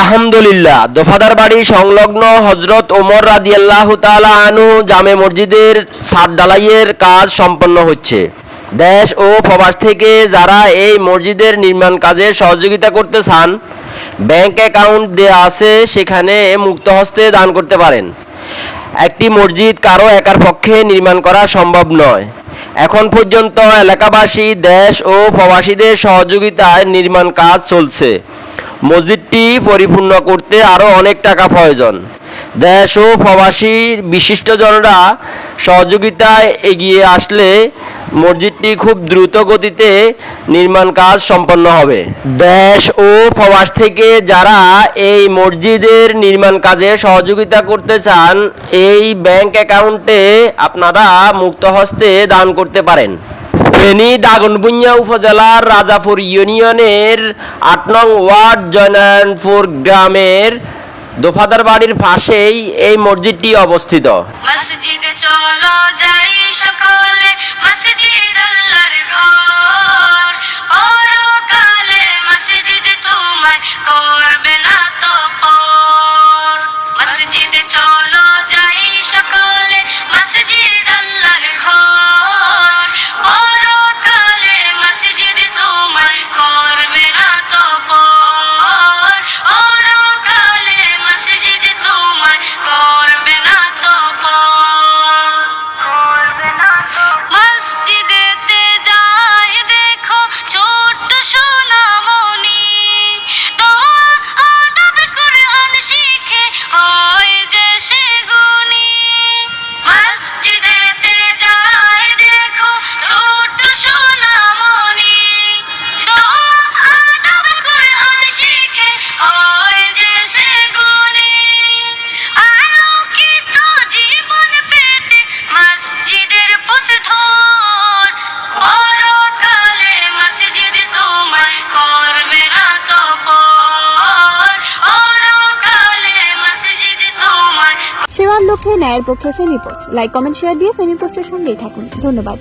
আলহামদুলিল্লাহ, দফাদার বাড়ি সংলগ্ন হযরত ওমর রাদিয়াল্লাহু তাআলা আনহু জামে মসজিদের ছাদ ঢালাইয়ের কাজ সম্পন্ন হচ্ছে। দেশ ও প্রবাস থেকে যারা এই মসজিদের নির্মাণ কাজে সহযোগিতা করতে চান, ব্যাংক অ্যাকাউন্ট দেয়া আছে, সেখানে মুক্ত হস্তে দান করতে পারেন। একটি মসজিদ কারো একার পক্ষে নির্মাণ করা সম্ভব নয়। এখন পর্যন্ত এলাকাবাসী, দেশ ও প্রবাসীদের সহযোগিতায় নির্মাণ কাজ চলছে। মসজিদটি পরিপূর্ণ করতে আরও অনেক টাকা প্রয়োজন। দেশ ও প্রবাসী বিশিষ্টজনরা সহযোগিতায় এগিয়ে আসলে মসজিদটি খুব দ্রুত গতিতে নির্মাণ কাজ সম্পন্ন হবে। দেশ ও প্রবাস থেকে যারা এই মসজিদের নির্মাণ কাজে সহযোগিতা করতে চান, এই ব্যাংক অ্যাকাউন্টে আপনারা মুক্ত হস্তে দান করতে পারেন। ফেনী দাগনভূঞা উপজেলার রাজাপুর ইউনিয়নের ৮ নং ওয়ার্ড জয়নারায়ণপুর গ্রামের দফাদার বাড়ির পাশেই এই মসজিদটি অবস্থিত। মসজিদে চলো যাই সকলে, মসজিদ আল্লাহর ঘর, পরকালে মসজিদ তোমায় করবে না তো পর। মসজিদে চলো যাই সকলে, মসজিদ আল্লাহর ঘর, পরকালে মসজিদ তোমায় করবে না তো পর। পরকালে মসজিদ তোমায় করবে না তো পর। মসজিদেতে যাই দেখো ছোট্ট সোনামণি, দোয়া আদব কুরআন শিখে হয় যে সে গুণী। মসজিদেতে যাই দেখো ছোট্ট সোনামণি, দোয়া আদব কুরআন শিখে হয় যে সে গুণী। আলোকিত জীবন পেতে মসজিদের পথ ধর, পরকালে মসজিদ তোমায় করবে না তো পর। পরকালে মসজিদ তোমায়। সেবার লক্ষ্যে ন্যায়ের পক্ষে Feni post. Like, comment, share দিয়ে ফেনী পোস্টের সঙ্গেই থাকুন। ধন্যবাদ।